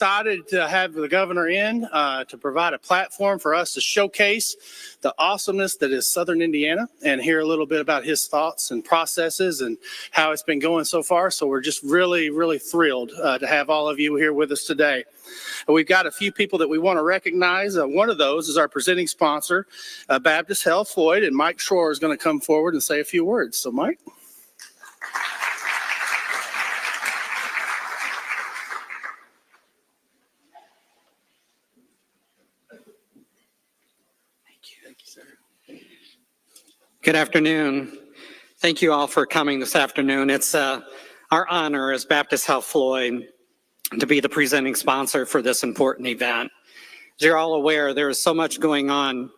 Excited to have the governor in to provide a platform for us to showcase the awesomeness that is Southern Indiana and hear a little bit about his thoughts and processes and how it's been going so far. So we're just really, really thrilled to have all of you here with us today. We've got a few people that we want to recognize. One of those is our presenting sponsor, Baptist Health Floyd, and Mike Shore is going to come forward and say a few words. So Mike. Good afternoon. Thank you all for coming this afternoon. It's our honor as Baptist Health Floyd to be the presenting sponsor for this important event. As you're all aware, there is so much going on,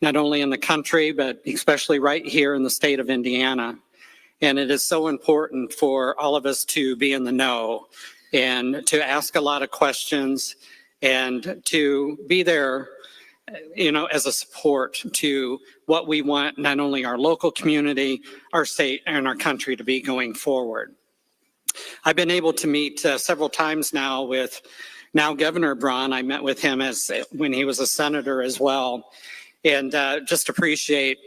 not only in the country, but especially right here in the state of Indiana. And it is so important for all of us to be in the know and to ask a lot of questions and to be there as a support to what we want, not only our local community, our state, and our country to be going forward. I've been able to meet several times now with Governor Braun. I met with him when he was a senator as well, and just appreciate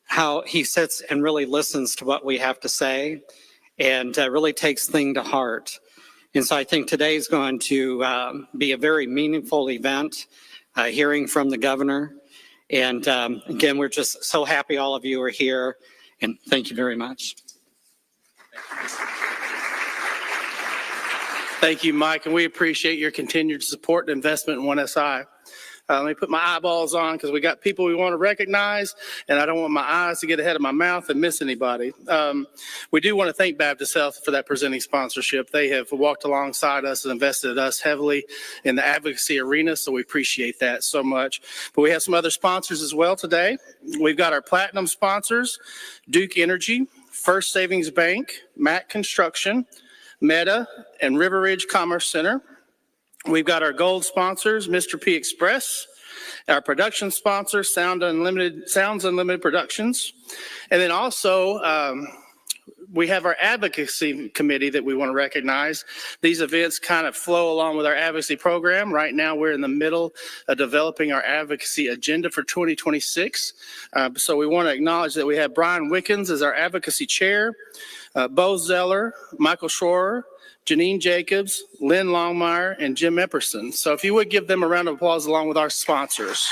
how he sits and really listens to what we have to say and really takes things to heart. And so I think today is going to be a very meaningful event. Hearing from the governor. And again, we're just so happy all of you are here. And thank you very much. Thank you, Mike. And we appreciate your continued support and investment in 1SI. Let me put my eyeballs on because we got people we want to recognize, and I don't want my eyes to get ahead of my mouth and miss anybody. We do want to thank Baptist Health for that presenting sponsorship. They have walked alongside us and invested in us heavily in the advocacy arena, so we appreciate that so much. But we have some other sponsors as well today. We've got our platinum sponsors, Duke Energy, First Savings Bank, Matt Construction, Meta, and River Ridge Commerce Center. We've got our gold sponsors, Mr. P Express, our production sponsor, Sounds Unlimited Productions. And then also, we have our advocacy committee that we want to recognize. These events kind of flow along with our advocacy program. Right now, we're in the middle of developing our advocacy agenda for 2026. So we want to acknowledge that we have Brian Wickens as our advocacy chair, Bo Zeller, Michael Schroer, Janine Jacobs, Lynn Longmire, and Jim Epperson. So if you would give them a round of applause along with our sponsors.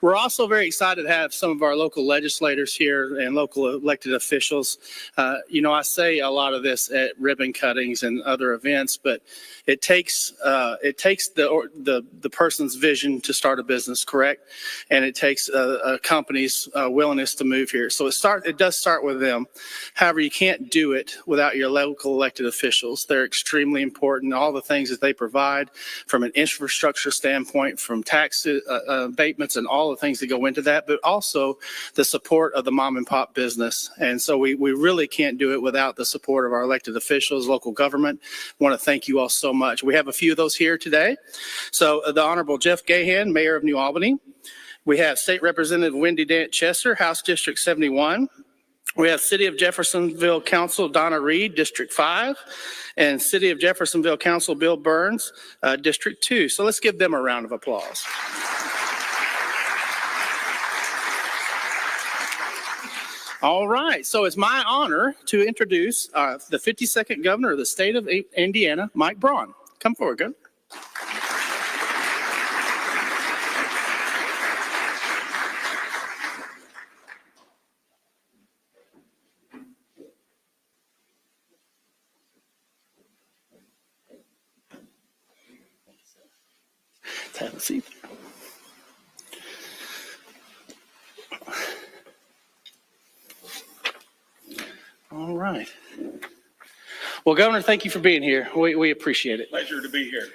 We're also very excited to have some of our local legislators here and local elected officials. I say a lot of this at ribbon cuttings and other events, but it takes the person's vision to start a business, correct? And it takes a company's willingness to move here. So it does start with them. However, you can't do it without your local elected officials. They're extremely important. All the things that they provide from an infrastructure standpoint, from tax abatements and all the things that go into that, but also the support of the mom and pop business. And so we really can't do it without the support of our elected officials, local government. I want to thank you all so much. We have a few of those here today. So the Honorable Jeff Gahan, Mayor of New Albany. We have State Representative Wendy Dant Chester, House District 71. We have City of Jeffersonville Council Donna Reed, District 5, and City of Jeffersonville Council Bill Burns, District 2. So let's give them a round of applause. All right, so it's my honor to introduce the 52nd Governor of the state of Indiana, Mike Braun. Come forward, Governor. Have a seat. All right. Well, Governor, thank you for being here. We appreciate it. Pleasure to be here.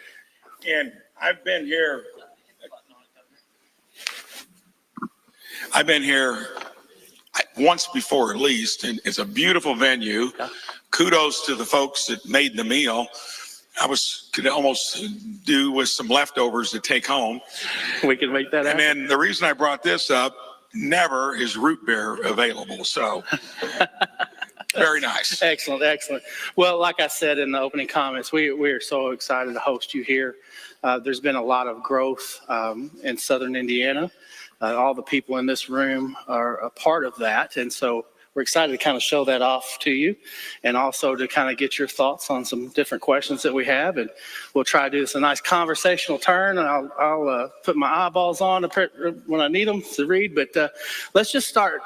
And I've been here once before at least, and it's a beautiful venue. Yeah. Kudos to the folks that made the meal. I could almost do with some leftovers to take home. We can make that happen. And then the reason I brought this up, never is root beer available. So Very nice. Excellent, excellent. Well, like I said in the opening comments, we are so excited to host you here. There's been a lot of growth in Southern Indiana. All the people in this room are a part of that. And so we're excited to kind of show that off to you and also to kind of get your thoughts on some different questions that we have. And we'll try to do this a nice conversational turn, and I'll put my eyeballs on when I need them to read. But let's just start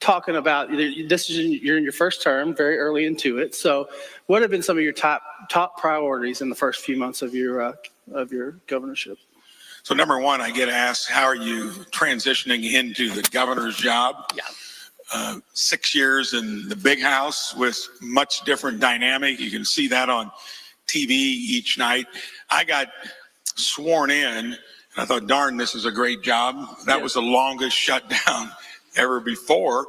talking about you're in your first term, very early into it. So what have been some of your top priorities in the first few months of your governorship? So number one, I get asked, how are you transitioning into the governor's job? Yeah. 6 years in the big house with much different dynamic. You can see that on TV each night. I got sworn in and I thought, darn, this is a great job. That was the longest shutdown ever before.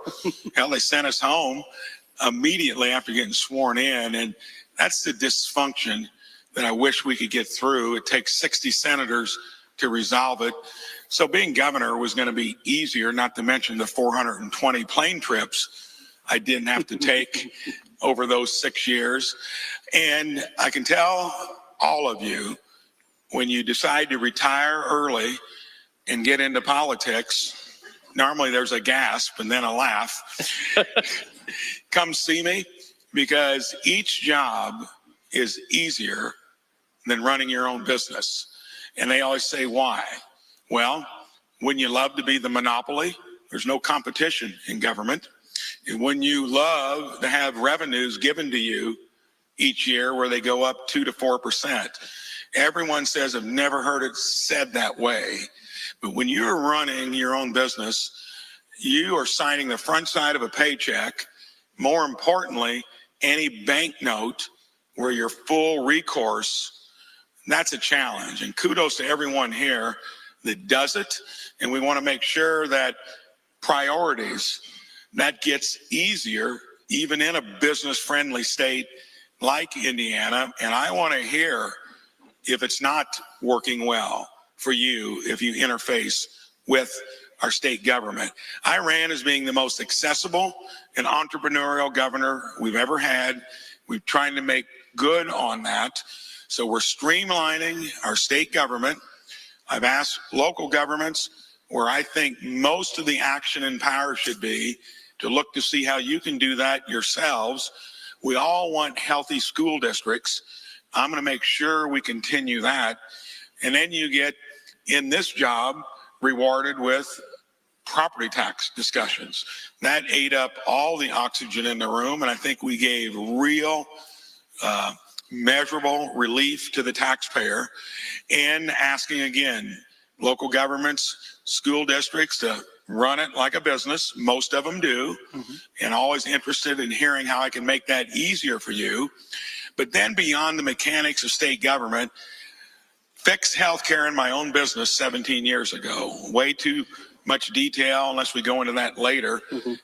Hell, they sent us home immediately after getting sworn in. And that's the dysfunction that I wish we could get through. It takes 60 senators to resolve it. So being governor was going to be easier, not to mention the 420 plane trips I didn't have to take over those 6 years. And I can tell all of you, when you decide to retire early and get into politics, normally there's a gasp and then a laugh. Come see me, because each job is easier than running your own business. And they always say, why? Well, when you love to be the monopoly, there's no competition in government. And when you love to have revenues given to you each year where they go up 2 to 4%, everyone says, I've never heard it said that way. But when you're running your own business, you are signing the front side of a paycheck. More importantly, any banknote where you're full recourse, that's a challenge. And kudos to everyone here that does it. And we want to make sure that priorities, that gets easier, even in a business-friendly state like Indiana. And I want to hear if it's not working well for you, if you interface with our state government. I ran as being the most accessible and entrepreneurial governor we've ever had. We're trying to make good on that. So we're streamlining our state government. I've asked local governments where I think most of the action and power should be to look to see how you can do that yourselves. We all want healthy school districts. I'm going to make sure we continue that. And then you get in this job rewarded with property tax discussions. That ate up all the oxygen in the room, and I think we gave real measurable relief to the taxpayer. And asking again, local governments, school districts to run it like a business. Most of them do. And always interested in hearing how I can make that easier for you. But then beyond the mechanics of state government, fixed healthcare in my own business 17 years ago. Way too much detail unless we go into that later.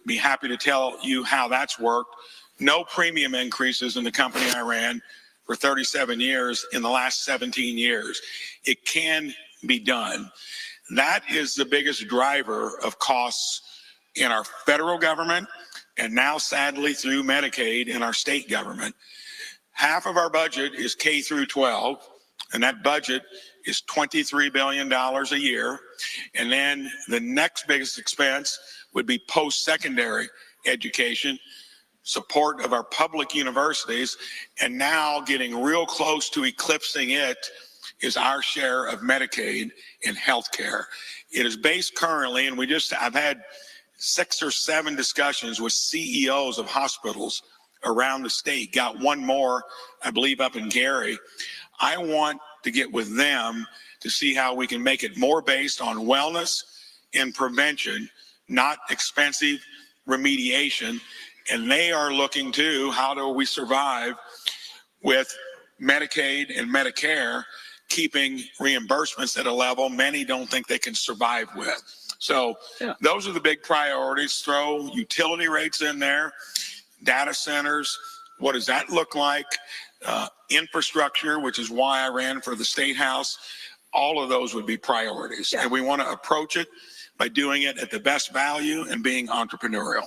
Be happy to tell you how that's worked. No premium increases in the company I ran for 37 years in the last 17 years. It can be done. That is the biggest driver of costs in our federal government, and now sadly through Medicaid in our state government. Half of our budget is K through 12, and that budget is $23 billion a year. And then the next biggest expense would be post-secondary education, support of our public universities, and now getting real close to eclipsing it is our share of Medicaid in healthcare. It is based currently, and I've had 6 or 7 discussions with CEOs of hospitals around the state. Got one more, I believe, up in Gary. I want to get with them to see how we can make it more based on wellness and prevention, not expensive remediation. And they are looking to how do we survive with Medicaid and Medicare, keeping reimbursements at a level many don't think they can survive with. So those are the big priorities. Throw utility rates in there, data centers. What does that look like? Infrastructure, which is why I ran for the State House. All of those would be priorities. And we want to approach it by doing it at the best value and being entrepreneurial.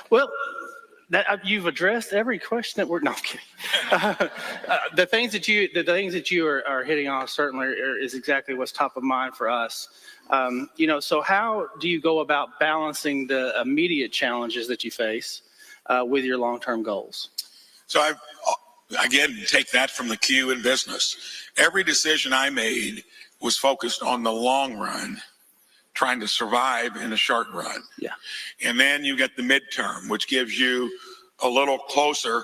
Well, you've addressed every question that we're, no, I'm kidding. The things that you are hitting on certainly is exactly what's top of mind for us. So how do you go about balancing the immediate challenges that you face with your long-term goals? So again, take that from the Q in business. Every decision I made was focused on the long run, trying to survive in the short run. Yeah. And then you get the midterm, which gives you a little closer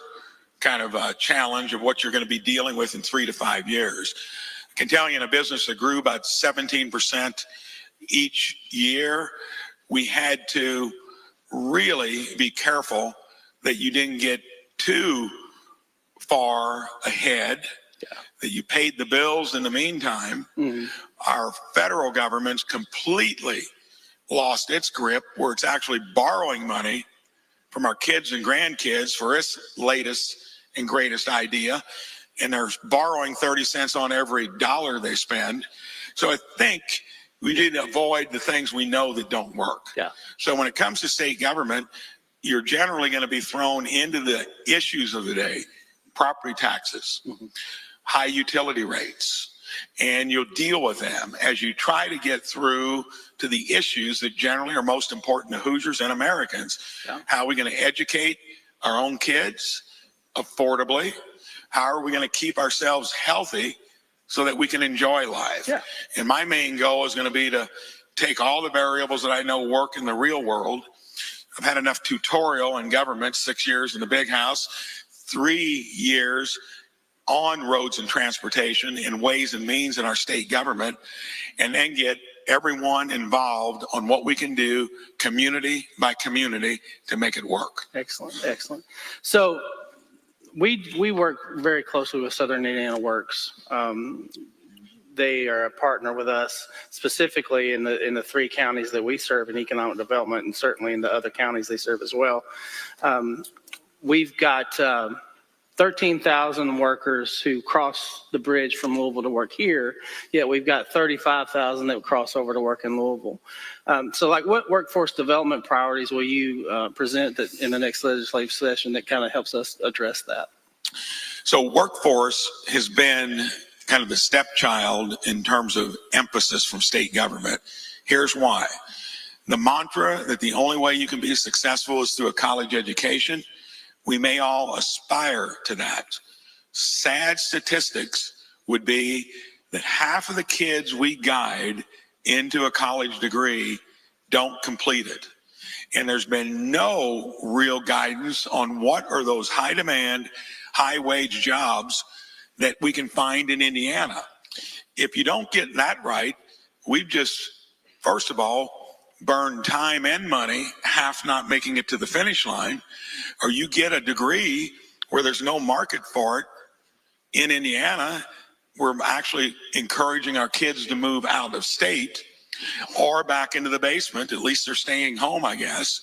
kind of a challenge of what you're going to be dealing with in 3 to 5 years. I can tell you in a business that grew about 17% each year, we had to really be careful that you didn't get too far ahead, that you paid the bills in the meantime. Mm-hmm. Our federal government's completely lost its grip, where it's actually borrowing money from our kids and grandkids for its latest and greatest idea, and they're borrowing 30 cents on every dollar they spend. So I think we need to avoid the things we know that don't work. Yeah. So when it comes to state government, you're generally going to be thrown into the issues of the day: property taxes, mm-hmm. high utility rates, and you'll deal with them as you try to get through to the issues that generally are most important to Hoosiers and Americans. Yeah. How are we going to educate our own kids affordably? How are we going to keep ourselves healthy so that we can enjoy life? Yeah. And my main goal is going to be to take all the variables that I know work in the real world. I've had enough tutorial in government, 6 years in the big house, 3 years on roads and transportation and ways and means in our state government, and then get everyone involved on what we can do community by community to make it work. Excellent, excellent. So we work very closely with Southern Indiana Works. They are a partner with us specifically in the 3 counties that we serve in economic development, and certainly in the other counties they serve as well. We've got 13,000 workers who cross the bridge from Louisville to work here, yet we've got 35,000 that would cross over to work in Louisville. So what workforce development priorities will you present in the next legislative session that kind of helps us address that? So workforce has been kind of the stepchild in terms of emphasis from state government. Here's why. The mantra that the only way you can be successful is through a college education, we may all aspire to that. Sad statistics would be that half of the kids we guide into a college degree don't complete it. And there's been no real guidance on what are those high demand, high wage jobs that we can find in Indiana. If you don't get that right, we've just, first of all, burn time and money, half not making it to the finish line, or you get a degree where there's no market for it in Indiana. We're actually encouraging our kids to move out of state or back into the basement. At least they're staying home, I guess.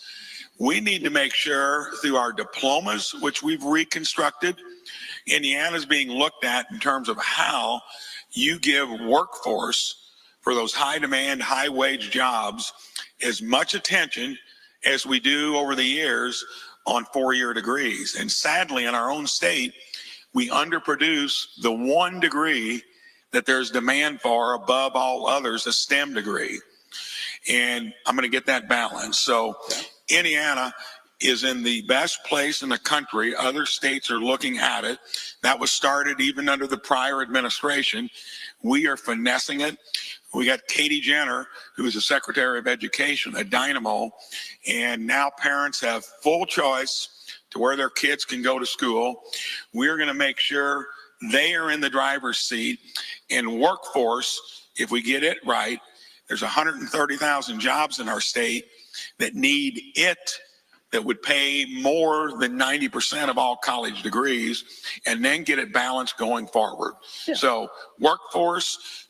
We need to make sure through our diplomas, which we've reconstructed, Indiana's being looked at in terms of how you give workforce for those high demand, high wage jobs as much attention as we do over the years on 4-year degrees. And sadly, in our own state, we underproduce the one degree that there's demand for above all others, a STEM degree. And I'm going to get that balance. So Indiana is in the best place in the country. Other states are looking at it. That was started even under the prior administration. We are finessing it. We got Katie Jenner, who is the Secretary of Education, a dynamo, and now parents have full choice to where their kids can go to school. We're going to make sure they are in the driver's seat. And workforce, if we get it right, there's 130,000 jobs in our state that need it, that would pay more than 90% of all college degrees, and then get it balanced going forward. Yeah. So workforce,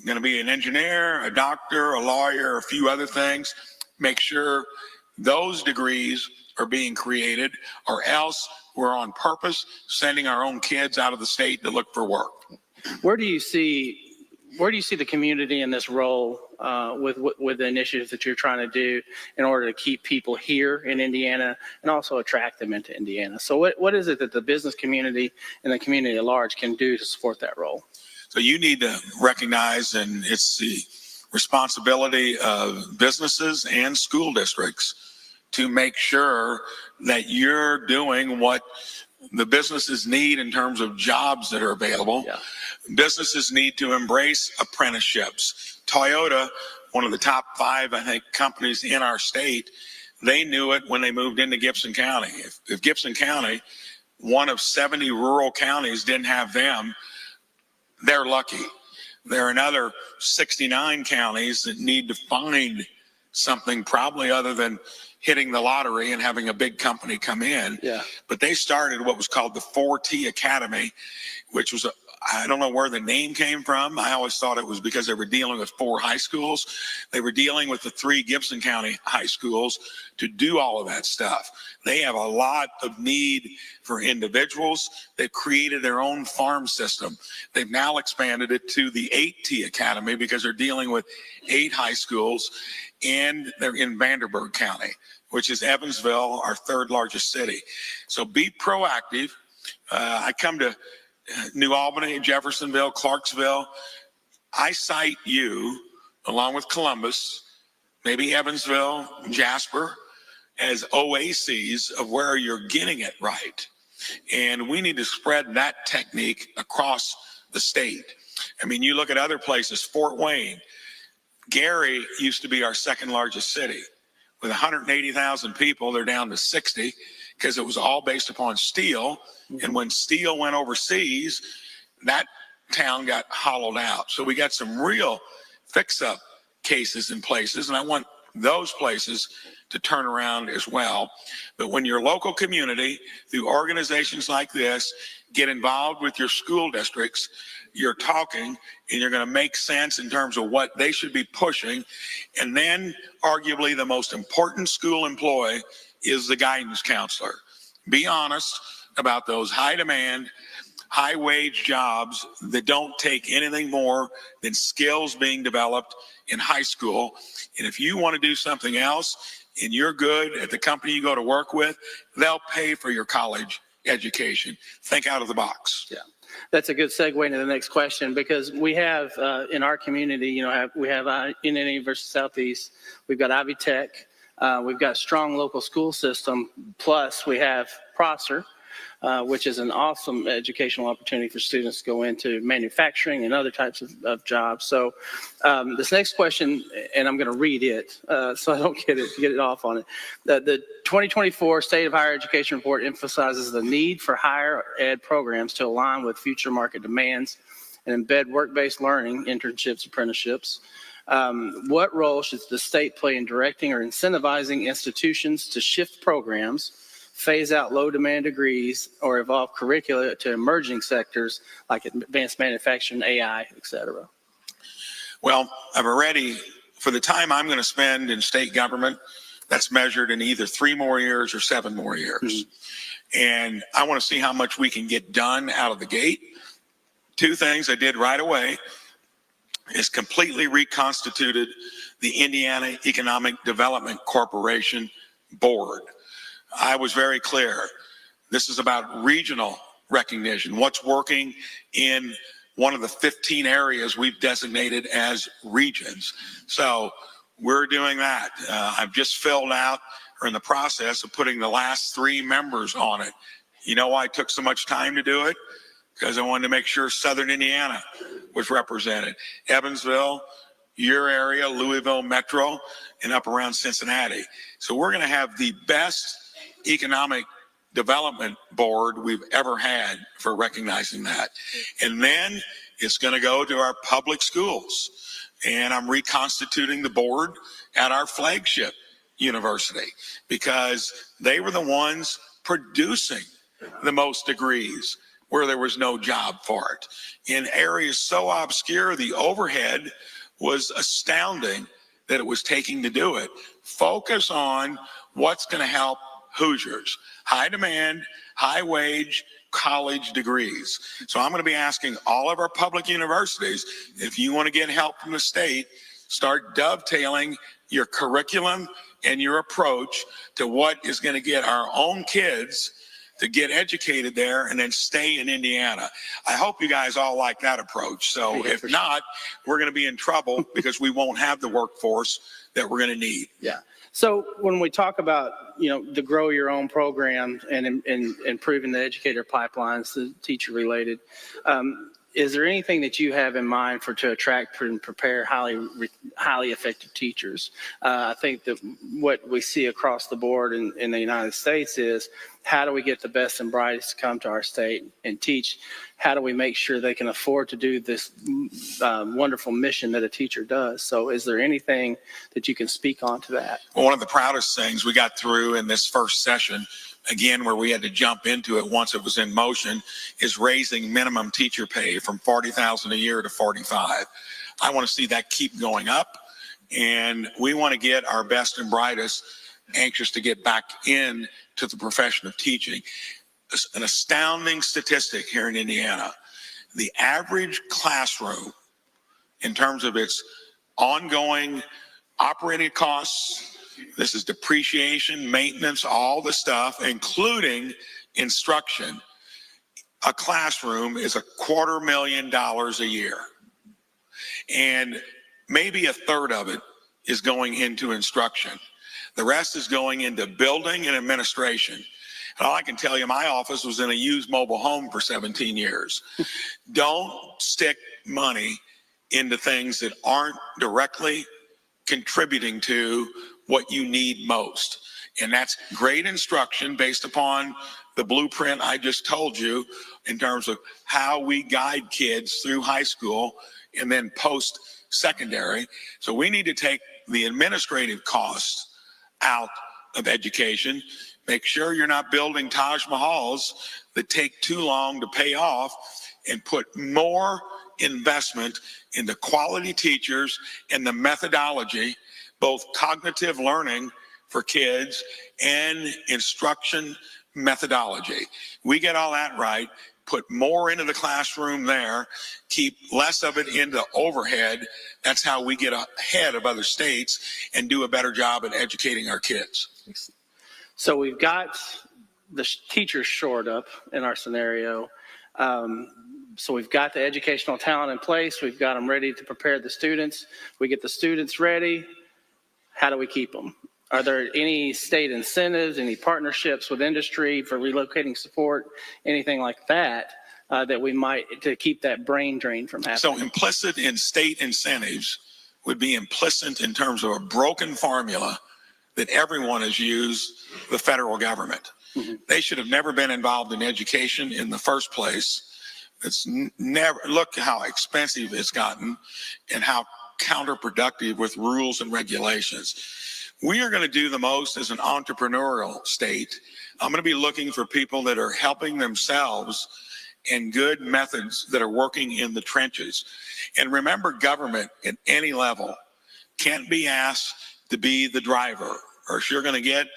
going to be an engineer, a doctor, a lawyer, a few other things. Make sure those degrees are being created, or else we're on purpose sending our own kids out of the state to look for work. Where do you see the community in this role with the initiatives that you're trying to do in order to keep people here in Indiana and also attract them into Indiana. So what is it that the business community and the community at large can do to support that role? So you need to recognize, and it's the responsibility of businesses and school districts to make sure that you're doing what the businesses need in terms of jobs that are available. Yeah. Businesses need to embrace apprenticeships. Toyota, one of the top 5, I think, companies in our state, they knew it when they moved into Gibson County. If Gibson County, one of 70 rural counties, didn't have them, they're lucky. There are another 69 counties that need to find something probably other than hitting the lottery and having a big company come in. Yeah. But they started what was called the 4T Academy, which was I don't know where the name came from. I always thought it was because they were dealing with 4 high schools. They were dealing with the 3 Gibson County high schools to do all of that stuff. They have a lot of need for individuals. They've created their own farm system. They've now expanded it to the 8T Academy because they're dealing with 8 high schools, and they're in Vanderburgh County, which is Evansville, our 3rd largest city. So be proactive. I come to New Albany, Jeffersonville, Clarksville. I cite you, along with Columbus, maybe Evansville, Jasper, as oases of where you're getting it right. And we need to spread that technique across the state. I mean, you look at other places, Fort Wayne. Gary used to be our 2nd largest city. With 180,000 people, they're down to 60 because it was all based upon steel. And when steel went overseas, that town got hollowed out. So we got some real fix-up cases in places, and I want those places to turn around as well. But when your local community, through organizations like this, get involved with your school districts, you're talking and you're going to make sense in terms of what they should be pushing. And then arguably the most important school employee is the guidance counselor. Be honest about those high demand, high wage jobs that don't take anything more than skills being developed in high school. And if you want to do something else and you're good at the company you go to work with, they'll pay for your college education. Think out of the box. Yeah. That's a good segue into the next question, because we have in our community, we have Indiana University Southeast, we've got Ivy Tech, we've got a strong local school system, plus we have Prosser, which is an awesome educational opportunity for students to go into manufacturing and other types of jobs. So this next question, and I'm going to read it so I don't get it off on it. The 2024 State of Higher Education Report emphasizes the need for higher ed programs to align with future market demands and embed work-based learning, internships, apprenticeships. What role should the state play in directing or incentivizing institutions to shift programs, phase out low-demand degrees, or evolve curricula to emerging sectors like advanced manufacturing, AI, et cetera? Well, I've already, for the time I'm going to spend in state government, that's measured in either 3 more years or 7 more years. Mm-hmm. And I want to see how much we can get done out of the gate. 2 things I did right away is completely reconstituted the Indiana Economic Development Corporation board. I was very clear. This is about regional recognition. What's working in one of the 15 areas we've designated as regions. So we're doing that. I've just filled out, or in the process of putting the last 3 members on it. You know why it took so much time to do it? Because I wanted to make sure Southern Indiana was represented. Evansville, your area, Louisville Metro, and up around Cincinnati. So we're going to have the best economic development board we've ever had for recognizing that. And then it's going to go to our public schools. And I'm reconstituting the board at our flagship university because they were the ones producing the most degrees where there was no job for it. In areas so obscure, the overhead was astounding that it was taking to do it. Focus on what's going to help Hoosiers. High demand, high wage, college degrees. So I'm going to be asking all of our public universities, if you want to get help from the state, Start dovetailing your curriculum and your approach to what is going to get our own kids to get educated there and then stay in Indiana. I hope you guys all like that approach. So if not, we're going to be in trouble because we won't have the workforce that we're going to need. Yeah. So when we talk about, the grow your own program and improving the educator pipelines, the teacher related, is there anything that you have in mind to attract and prepare highly effective teachers? I think that what we see across the board in the United States is, how do we get the best and brightest to come to our state and teach? How do we make sure they can afford to do this wonderful mission that a teacher does? So is there anything that you can speak on to that? Well, one of the proudest things we got through in this first session, again, where we had to jump into it once it was in motion, is raising minimum teacher pay from $40,000 a year to $45,000. I want to see that keep going up, and we want to get our best and brightest anxious to get back in to the profession of teaching. An astounding statistic here in Indiana: the average classroom, in terms of its ongoing operating costs, this is depreciation, maintenance, all the stuff, including instruction, a classroom is $250,000 a year. And maybe a third of it is going into instruction. The rest is going into building and administration. And all I can tell you, my office was in a used mobile home for 17 years. Don't stick money into things that aren't directly contributing to what you need most. And that's great instruction based upon the blueprint I just told you in terms of how we guide kids through high school and then post-secondary. So we need to take the administrative costs out of education. Make sure you're not building Taj Mahals that take too long to pay off, and put more investment into quality teachers and the methodology, both cognitive learning for kids and instruction methodology. We get all that right, put more into the classroom there, keep less of it into overhead. That's how we get ahead of other states and do a better job at educating our kids. So we've got the teachers shored up in our scenario. So we've got the educational talent in place. We've got them ready to prepare the students. We get the students ready. How do we keep them? Are there any state incentives, any partnerships with industry for relocating support, anything like that, that we might, to keep that brain drain from happening? So implicit in state incentives would be implicit in terms of a broken formula that everyone has used, the federal government. Mm-hmm. They should have never been involved in education in the first place. It's never, look how expensive it's gotten and how counterproductive with rules and regulations. We are going to do the most as an entrepreneurial state. I'm going to be looking for people that are helping themselves and good methods that are working in the trenches. And remember, government at any level can't be asked to be the driver, or if you're going to get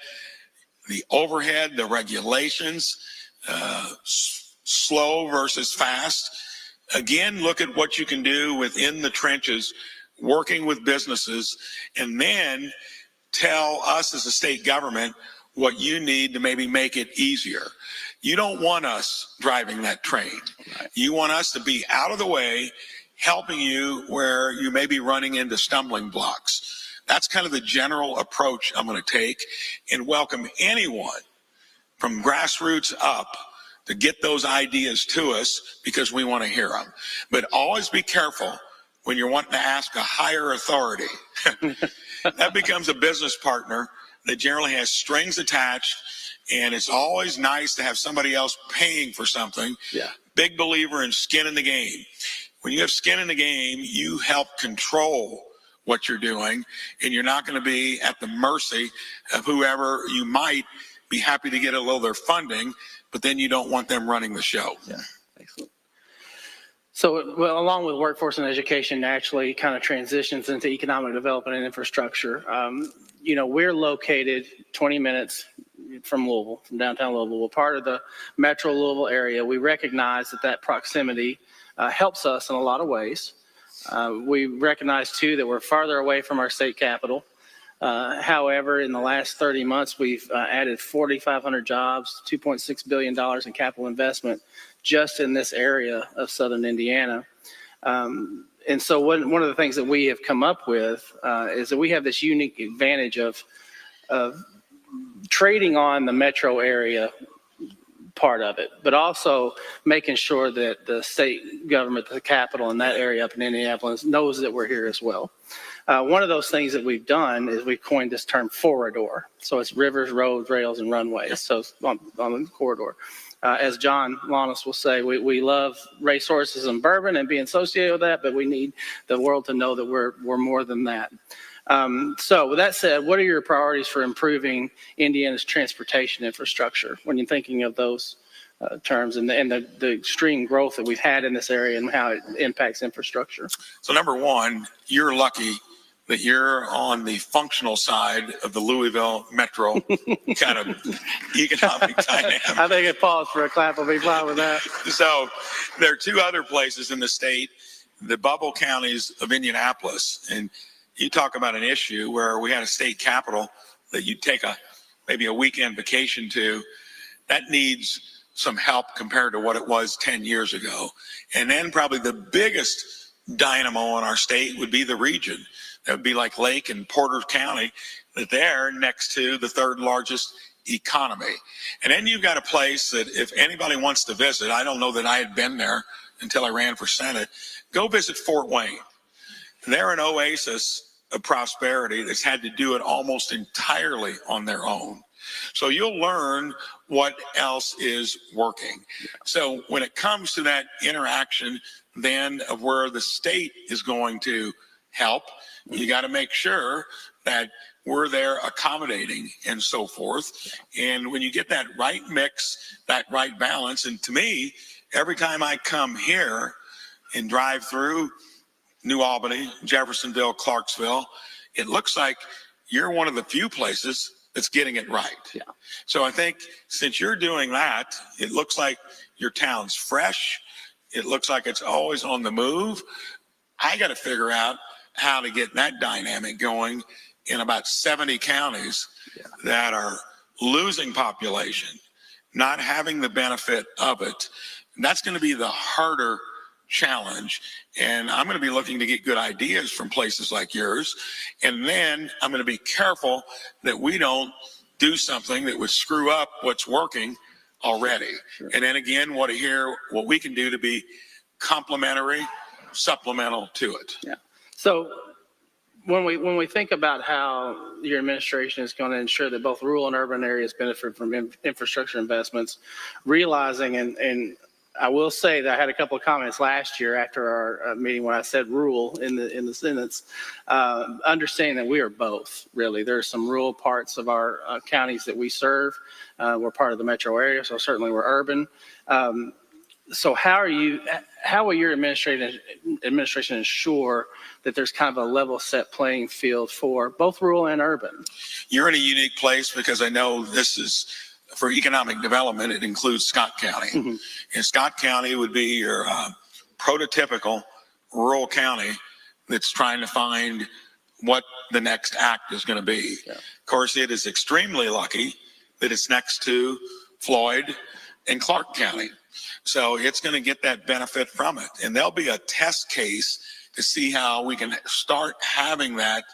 the overhead, the regulations, slow versus fast. Again, look at what you can do within the trenches, working with businesses, and then tell us as a state government what you need to maybe make it easier. You don't want us driving that train. Right. You want us to be out of the way, helping you where you may be running into stumbling blocks. That's kind of the general approach I'm going to take, and welcome anyone from grassroots up to get those ideas to us, because we want to hear them. But always be careful when you're wanting to ask a higher authority. That becomes a business partner that generally has strings attached, and it's always nice to have somebody else paying for something. Yeah. Big believer in skin in the game. When you have skin in the game, you help control what you're doing, and you're not going to be at the mercy of whoever you might be happy to get a little of their funding, but then you don't want them running the show. Yeah, excellent. So, well, along with workforce and education, naturally kind of transitions into economic development and infrastructure. We're located 20 minutes from Louisville, from downtown Louisville. We're part of the metro Louisville area. We recognize that proximity helps us in a lot of ways. We recognize, too, that we're farther away from our state capital. However, in the last 30 months, we've added 4,500 jobs, $2.6 billion in capital investment just in this area of southern Indiana. And so one of the things that we have come up with is that we have this unique advantage of trading on the metro area part of it, but also making sure that the state government, the capital in that area up in Indianapolis, knows that we're here as well. One of those things that we've done is we've coined this term corridor. So it's rivers, roads, rails, and runways. So it's on the corridor. As John Launis will say, we love racehorses and bourbon and being associated with that, but we need the world to know that we're more than that. So with that said, what are your priorities for improving Indiana's transportation infrastructure when you're thinking of those terms and the extreme growth that we've had in this area and how it impacts infrastructure? So number one, you're lucky that you're on the functional side of the Louisville metro kind of economic dynamic. I think a pause for a clap will be fine with that. So there are two other places in the state, the bubble counties of Indianapolis. And you talk about an issue where we had a state capital that you take maybe a weekend vacation to, that needs some help compared to what it was 10 years ago. And then probably the biggest dynamo in our state would be the region. That would be like Lake and Porter County, that they're next to the third largest economy. And then you've got a place that if anybody wants to visit, I don't know that I had been there until I ran for Senate, go visit Fort Wayne. They're an oasis of prosperity that's had to do it almost entirely on their own. So you'll learn what else is working. So when it comes to that interaction then of where the state is going to help, you got to make sure that we're there accommodating and so forth. And when you get that right mix, that right balance, and to me, every time I come here and drive through New Albany, Jeffersonville, Clarksville, it looks like you're one of the few places that's getting it right. Yeah. So I think since you're doing that, it looks like your town's fresh. It looks like it's always on the move. I got to figure out how to get that dynamic going in about 70 counties that are losing population, not having the benefit of it. And that's going to be the harder challenge. And I'm going to be looking to get good ideas from places like yours. And then I'm going to be careful that we don't do something that would screw up what's working already. Sure. And then again, want to hear what we can do to be complementary, supplemental to it. Yeah. So when we think about how your administration is going to ensure that both rural and urban areas benefit from infrastructure investments, realizing, and I will say that I had a couple of comments last year after our meeting when I said rural in the sentence, understanding that we are both, really. There are some rural parts of our counties that we serve. We're part of the metro area, so certainly we're urban. So how will your administration ensure that there's kind of a level set playing field for both rural and urban? You're in a unique place because I know this is for economic development. It includes Scott County. Mm-hmm. And Scott County would be your prototypical rural county that's trying to find what the next act is going to be. Yeah. Of course, it is extremely lucky that it's next to Floyd and Clark County. So it's going to get that benefit from it. And there'll be a test case to see how we can start having that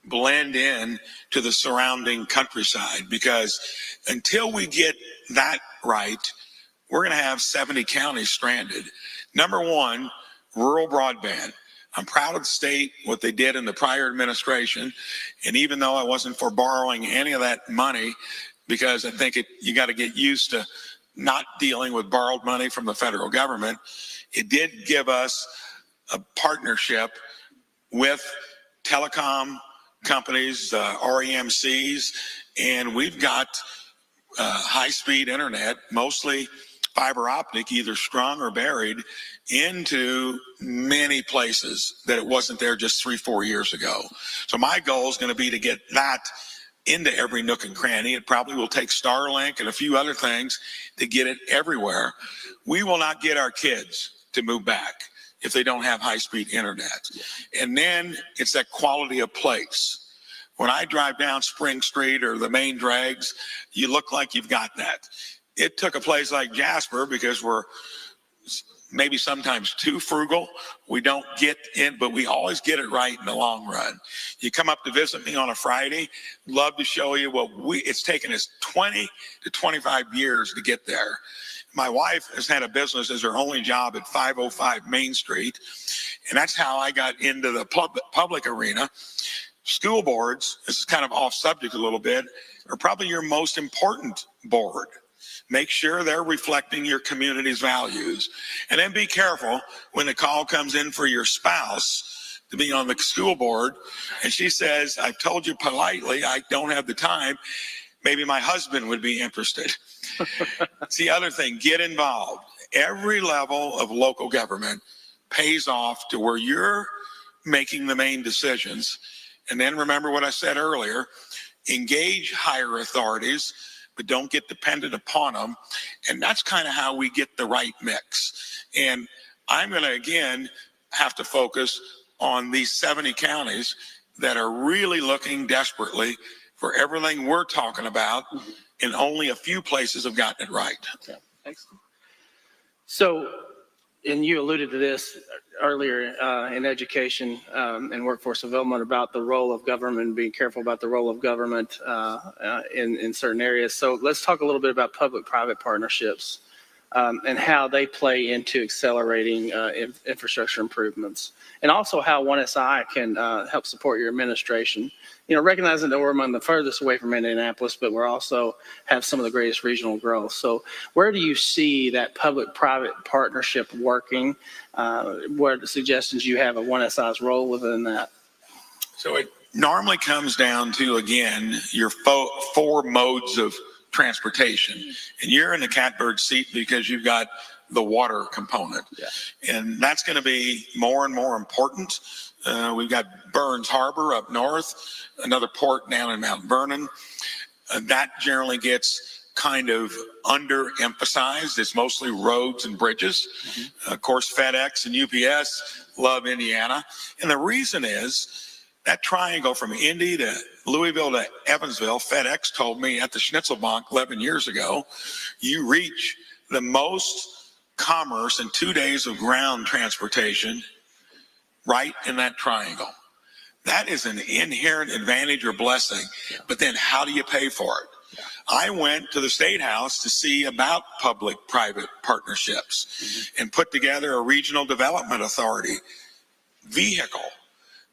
blend in to the surrounding countryside. Because until we get that right, we're going to have 70 counties stranded. Number one, rural broadband. I'm proud of the state, what they did in the prior administration. And even though I wasn't for borrowing any of that money, because I think you got to get used to not dealing with borrowed money from the federal government, it did give us a partnership with telecom companies, REMCs, and we've got high-speed internet, mostly fiber optic, either strung or buried, into many places that it wasn't there just 3-4 years ago. So my goal is going to be to get that into every nook and cranny. It probably will take Starlink and a few other things to get it everywhere. We will not get our kids to move back. if they don't have high-speed internet. And then it's that quality of place. When I drive down Spring Street or the main drags, you look like you've got that. It took a place like Jasper, because we're maybe sometimes too frugal. We don't get in, but we always get it right in the long run. You come up to visit me on a Friday, love to show you what it's taken us 20 to 25 years to get there. My wife has had a business as her only job at 505 Main Street, and that's how I got into the public arena. School boards, this is kind of off subject a little bit, are probably your most important board. Make sure they're reflecting your community's values. And then be careful when the call comes in for your spouse to be on the school board, and she says, I've told you politely, I don't have the time. Maybe my husband would be interested. It's the other thing, get involved. Every level of local government pays off to where you're making the main decisions. And then remember what I said earlier, engage higher authorities, but don't get dependent upon them. And that's kind of how we get the right mix. And I'm going to, again, have to focus on these 70 counties that are really looking desperately for everything we're talking about, and only a few places have gotten it right. Okay, excellent. So, and you alluded to this earlier in education and workforce development about the role of government and being careful about the role of government in certain areas. So let's talk a little bit about public-private partnerships and how they play into accelerating infrastructure improvements, and also how 1SI can help support your administration. You know, recognizing that we're among the furthest away from Indianapolis, but we're also have some of the greatest regional growth. So where do you see that public-private partnership working? What are the suggestions you have of 1SI's role within that? So it normally comes down to, again, your four modes of transportation. And you're in the catbird seat because you've got the water component. Yeah. And that's going to be more and more important. We've got Burns Harbor up north, another port down in Mount Vernon. That generally gets kind of underemphasized. It's mostly roads and bridges. Mm-hmm. Of course, FedEx and UPS love Indiana. And the reason is that triangle from Indy to Louisville to Evansville, FedEx told me at the Schnitzelbank 11 years ago, you reach the most commerce in 2 days of ground transportation right in that triangle. That is an inherent advantage or blessing. Yeah. But then how do you pay for it? Yeah. I went to the State House to see about public-private partnerships and put together a regional development authority vehicle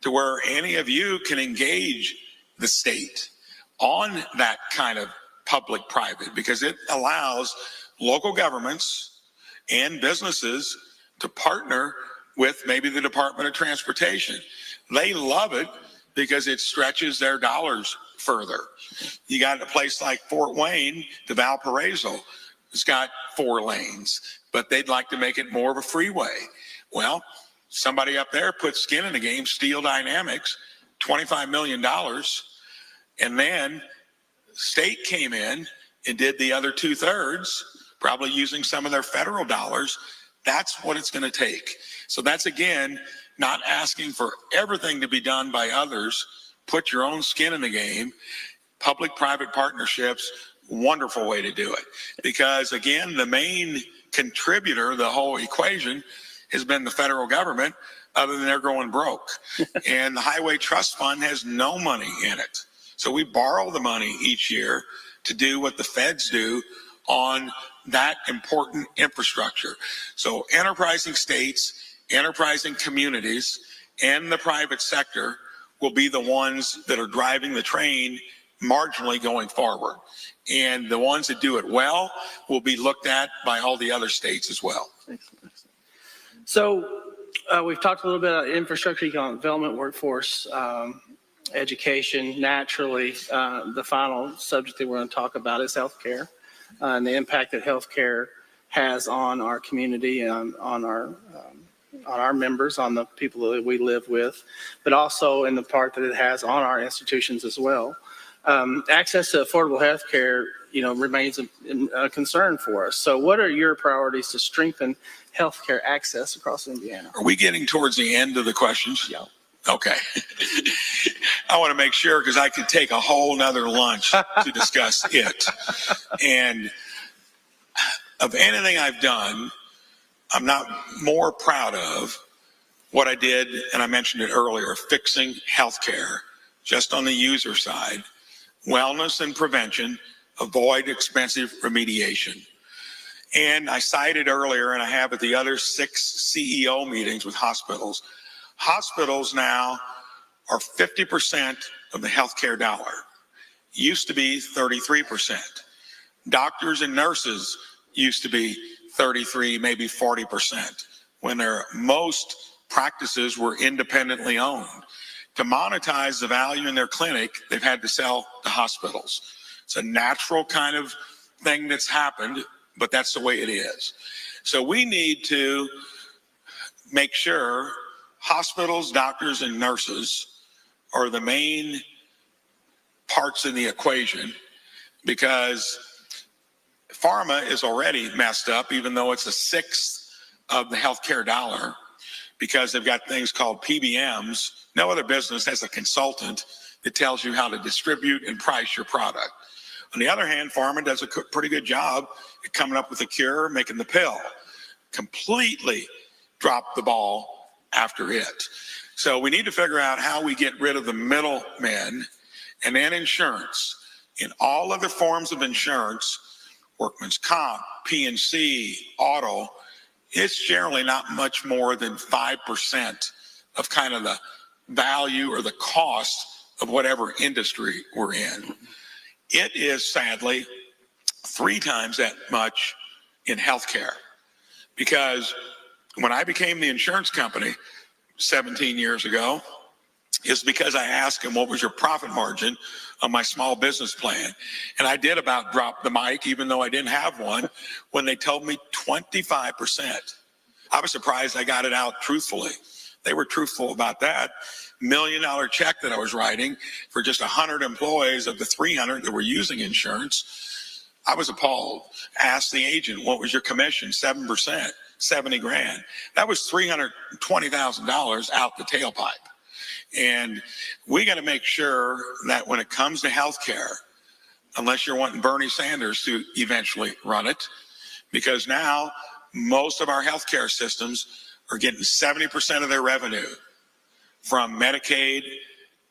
to where any of you can engage the state on that kind of public-private, because it allows local governments and businesses to partner with maybe the Department of Transportation. They love it because it stretches their dollars further. You got a place like Fort Wayne to Valparaiso. It's got 4 lanes, but they'd like to make it more of a freeway. Well, somebody up there put skin in the game, Steel Dynamics, $25 million. And then state came in and did the other 2/3, probably using some of their federal dollars. That's what it's going to take. So that's, again, not asking for everything to be done by others. Put your own skin in the game. Public-private partnerships, wonderful way to do it. Because, again, the main contributor of the whole equation has been the federal government, other than they're going broke. And the Highway Trust Fund has no money in it. So we borrow the money each year to do what the feds do on that important infrastructure. So enterprising states, enterprising communities, and the private sector will be the ones that are driving the train marginally going forward. And the ones that do it well will be looked at by all the other states as well. Excellent. So we've talked a little bit about infrastructure, economic development, workforce, education. Naturally, the final subject that we're going to talk about is healthcare and the impact that healthcare has on our community and on our members, on the people that we live with, but also in the part that it has on our institutions as well. Access to affordable healthcare, remains a concern for us. So what are your priorities to strengthen healthcare access across Indiana? Are we getting towards the end of the questions? Yeah. Okay. I want to make sure because I could take a whole nother lunch to discuss it. And of anything I've done, I'm not more proud of what I did, and I mentioned it earlier, fixing healthcare, just on the user side, wellness and prevention, avoid expensive remediation. And I cited earlier, and I have at the other 6 CEO meetings with hospitals, hospitals now are 50% of the healthcare dollar. Used to be 33%. Doctors and nurses used to be 33, maybe 40%, when most practices were independently owned. To monetize the value in their clinic, they've had to sell to hospitals. It's a natural kind of thing that's happened, but that's the way it is. So we need to make sure hospitals, doctors, and nurses are the main parts in the equation, because pharma is already messed up, even though it's 1/6 of the healthcare dollar, because they've got things called PBMs. No other business has a consultant that tells you how to distribute and price your product. On the other hand, pharma does a pretty good job at coming up with a cure, making the pill. Completely dropped the ball after it. So we need to figure out how we get rid of the middlemen. And then insurance. In all other forms of insurance, workman's comp, P&C, auto, it's generally not much more than 5% of kind of the value or the cost of whatever industry we're in. It is sadly 3 times that much in healthcare, because when I became the insurance company 17 years ago, is because I asked him, what was your profit margin on my small business plan? And I did about drop the mic, even though I didn't have one, when they told me 25%. I was surprised I got it out truthfully. They were truthful about that. $1 million check that I was writing for just 100 employees of the 300 that were using insurance. I was appalled. Asked the agent, what was your commission? 7%, 70 grand. That was $320,000 out the tailpipe. And we got to make sure that when it comes to healthcare, unless you're wanting Bernie Sanders to eventually run it, because now most of our healthcare systems are getting 70% of their revenue from Medicaid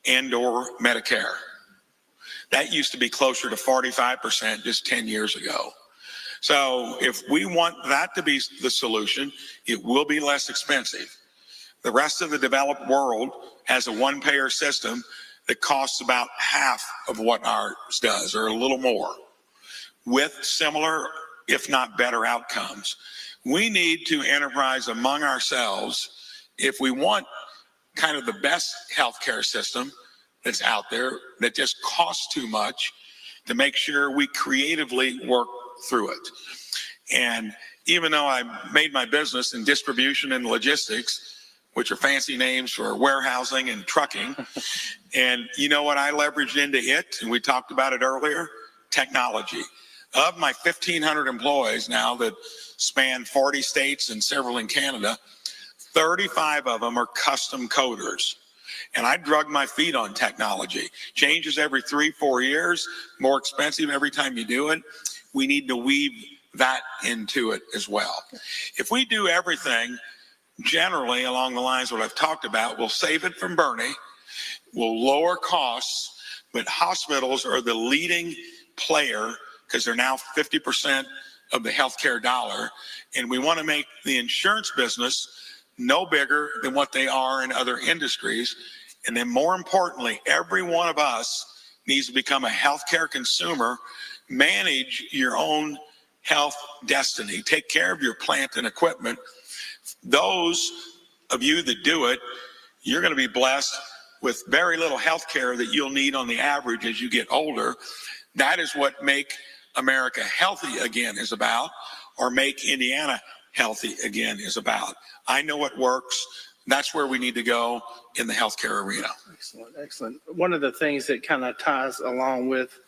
and or Medicare. That used to be closer to 45% just 10 years ago. So if we want that to be the solution, it will be less expensive. The rest of the developed world has a one-payer system that costs about half of what ours does, or a little more, with similar, if not better, outcomes. We need to enterprise among ourselves if we want kind of the best healthcare system that's out there that just costs too much, to make sure we creatively work through it. And even though I made my business in distribution and logistics, which are fancy names for warehousing and trucking, and you know what I leveraged into it, and we talked about it earlier? Technology. Of my 1,500 employees now that span 40 states and several in Canada, 35 of them are custom coders. And I drug my feet on technology. Changes every 3-4 years, more expensive every time you do it. We need to weave that into it as well. If we do everything generally along the lines of what I've talked about, we'll save it from Bernie, we'll lower costs, but hospitals are the leading player because they're now 50% of the healthcare dollar. And we want to make the insurance business no bigger than what they are in other industries. And then more importantly, every one of us needs to become a healthcare consumer, manage your own health destiny, take care of your plant and equipment. Those of you that do it, you're going to be blessed with very little health care that you'll need on the average as you get older. That is what Make America Healthy Again is about, or Make Indiana Healthy Again is about. I know it works. That's where we need to go in the healthcare arena. Excellent, excellent. One of the things that kind of ties along with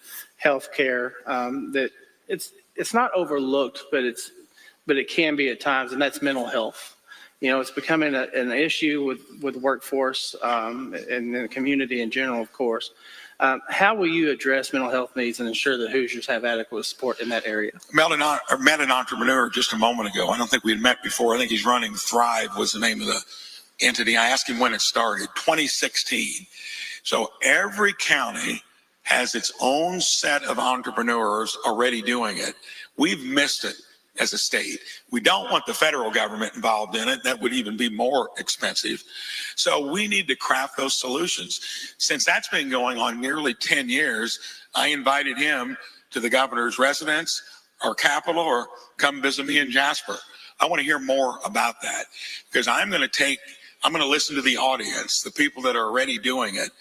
healthcare that it's not overlooked, but it can be at times, and that's mental health. You know, it's becoming an issue with workforce and the community in general, of course. How will you address mental health needs and ensure that Hoosiers have adequate support in that area? Met an entrepreneur just a moment ago. I don't think we had met before. I think he's running Thrive was the name of the entity. I asked him when it started, 2016. So every county has its own set of entrepreneurs already doing it. We've missed it as a state. We don't want the federal government involved in it. That would even be more expensive. So we need to craft those solutions. Since that's been going on nearly 10 years, I invited him to the governor's residence or Capitol or come visit me in Jasper. I want to hear more about that because I'm going to listen to the audience, the people that are already doing it.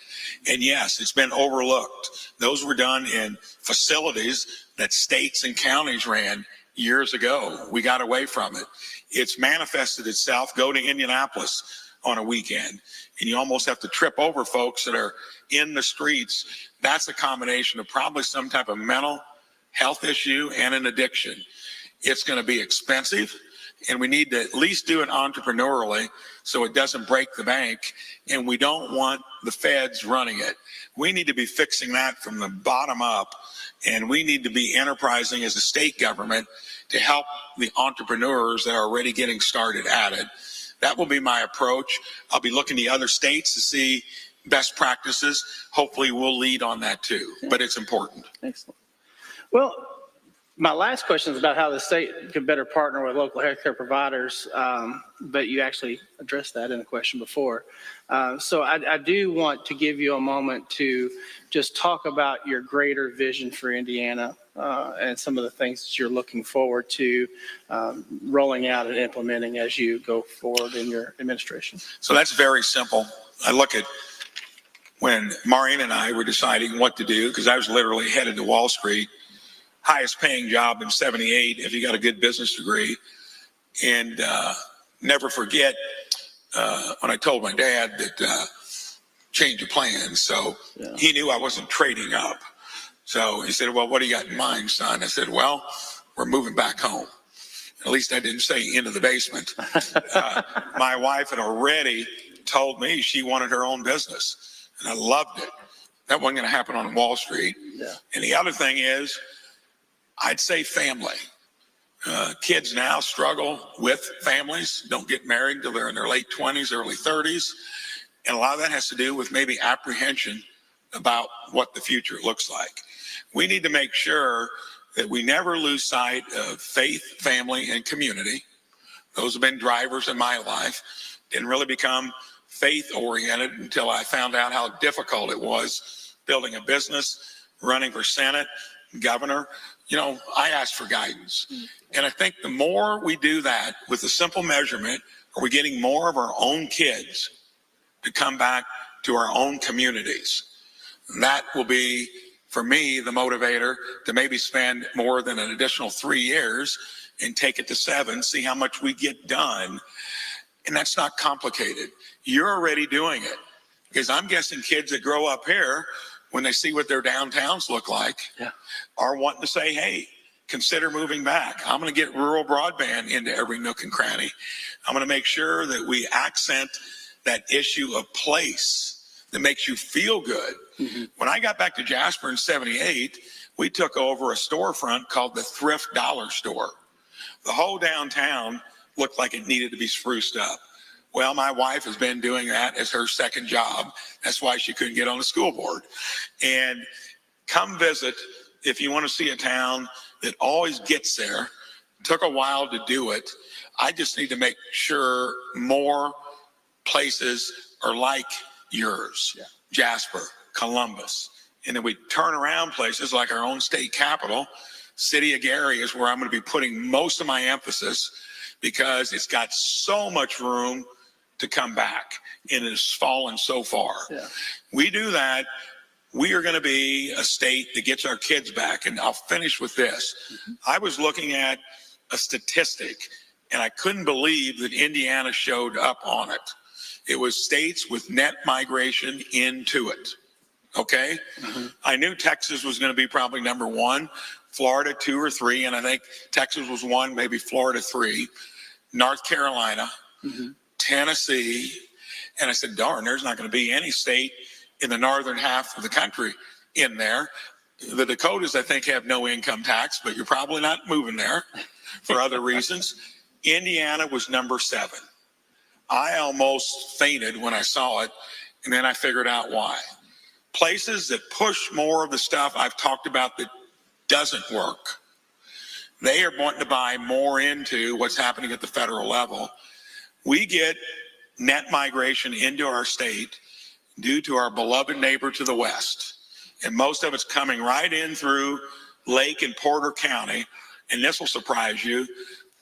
And yes, it's been overlooked. Those were done in facilities that states and counties ran years ago. We got away from it. It's manifested itself. Go to Indianapolis on a weekend and you almost have to trip over folks that are in the streets. That's a combination of probably some type of mental health issue and an addiction. It's going to be expensive and we need to at least do it entrepreneurially so it doesn't break the bank, and we don't want the feds running it. We need to be fixing that from the bottom up, and we need to be enterprising as a state government to help the entrepreneurs that are already getting started at it. That will be my approach. I'll be looking to other states to see best practices. Hopefully we'll lead on that too, but it's important. Excellent. Well, my last question is about how the state could better partner with local healthcare providers, but you actually addressed that in a question before. So I do want to give you a moment to just talk about your greater vision for Indiana and some of the things that you're looking forward to rolling out and implementing as you go forward in your administration. So that's very simple. I look at when Maureen and I were deciding what to do, because I was literally headed to Wall Street, highest paying job in 78 if you got a good business degree. And never forget when I told my dad that change of plans. So he knew I wasn't trading up. So he said, well, what do you got in mind, son? I said, well, we're moving back home. At least I didn't say into the basement. My wife had already told me she wanted her own business, and I loved it. That wasn't going to happen on Wall Street. Yeah. And the other thing is, I'd say family. Kids now struggle with families, don't get married till they're in their late 20s, early 30s. And a lot of that has to do with maybe apprehension about what the future looks like. We need to make sure that we never lose sight of faith, family, and community. Those have been drivers in my life. Didn't really become faith-oriented until I found out how difficult it was building a business, running for Senate, governor. You know, I asked for guidance. And I think the more we do that with a simple measurement, are we getting more of our own kids to come back to our own communities? That will be, for me, the motivator to maybe spend more than an additional 3 years and take it to 7, see how much we get done. And that's not complicated. You're already doing it. Because I'm guessing kids that grow up here, when they see what their downtowns look like, are wanting to say, hey, consider moving back. I'm going to get rural broadband into every nook and cranny. I'm going to make sure that we accent that issue of place that makes you feel good. Mm-hmm. When I got back to Jasper in 78, we took over a storefront called the Thrift Dollar Store. The whole downtown looked like it needed to be spruced up. Well, my wife has been doing that as her second job. That's why she couldn't get on the school board. And come visit if you want to see a town that always gets there. It took a while to do it. I just need to make sure more places are like yours, Jasper, Columbus. And then we turn around places like our own state capital. City of Gary is where I'm going to be putting most of my emphasis because it's got so much room to come back, and it has fallen so far. We do that, we are going to be a state that gets our kids back. And I'll finish with this. I was looking at a statistic, and I couldn't believe that Indiana showed up on it. It was states with net migration into it. Okay? I knew Texas was going to be probably number one, Florida 2 or 3, and I think Texas was 1, maybe Florida 3, North Carolina, Tennessee, and I said, darn, there's not going to be any state in the northern half of the country in there. The Dakotas, I think, have no income tax, but you're probably not moving there for other reasons. Indiana was number 7. I almost fainted when I saw it, and then I figured out why. Places that push more of the stuff I've talked about that doesn't work, they are wanting to buy more into what's happening at the federal level. We get net migration into our state due to our beloved neighbor to the west. And most of it's coming right in through Lake and Porter County. And this will surprise you.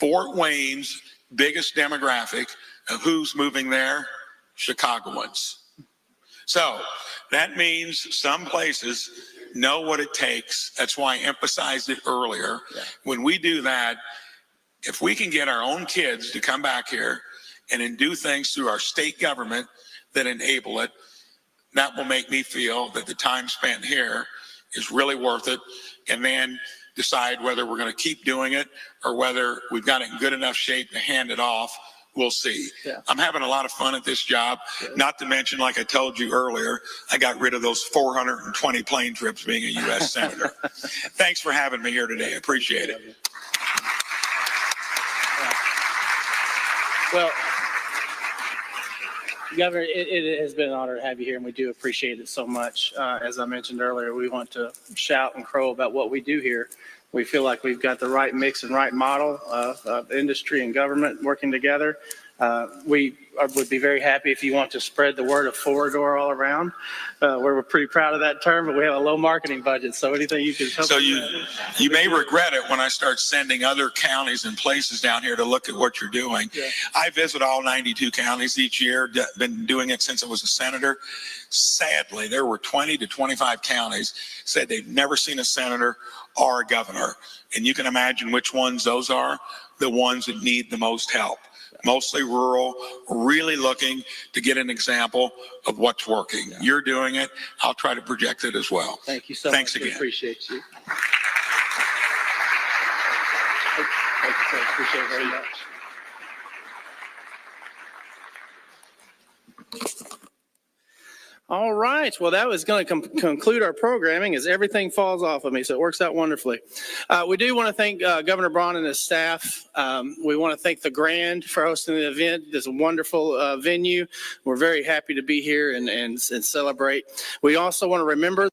Fort Wayne's biggest demographic of who's moving there, Chicagoans. So that means some places know what it takes. That's why I emphasized it earlier. When we do that, if we can get our own kids to come back here and then do things through our state government that enable it, that will make me feel that the time spent here is really worth it, and then decide whether we're going to keep doing it or whether we've got it in good enough shape to hand it off. We'll see. I'm having a lot of fun at this job, not to mention, like I told you earlier, I got rid of those 420 plane trips being a U.S. Senator. Thanks for having me here today. I appreciate it. Well, Governor, it has been an honor to have you here, and we do appreciate it so much. As I mentioned earlier, we want to shout and crow about what we do here. We feel like we've got the right mix and right model of industry and government working together. We would be very happy if you want to spread the word of Floridor all around. We're pretty proud of that term, but we have a low marketing budget, so anything you can help. So you may regret it when I start sending other counties and places down here to look at what you're doing. I visit all 92 counties each year, been doing it since I was a senator. Sadly, there were 20 to 25 counties said they've never seen a senator or a governor. And you can imagine which ones those are, the ones that need the most help. Mostly rural, really looking to get an example of what's working. You're doing it. I'll try to project it as well. Thank you so Thanks much. again. We appreciate you. Thank you, sir. Appreciate it very much. All right. Well, that was going to conclude our programming as everything falls off of me, so it works out wonderfully. We do want to thank Governor Braun and his staff. We want to thank the Grand for hosting the event. It's a wonderful venue. We're very happy to be here and celebrate. We also want to remember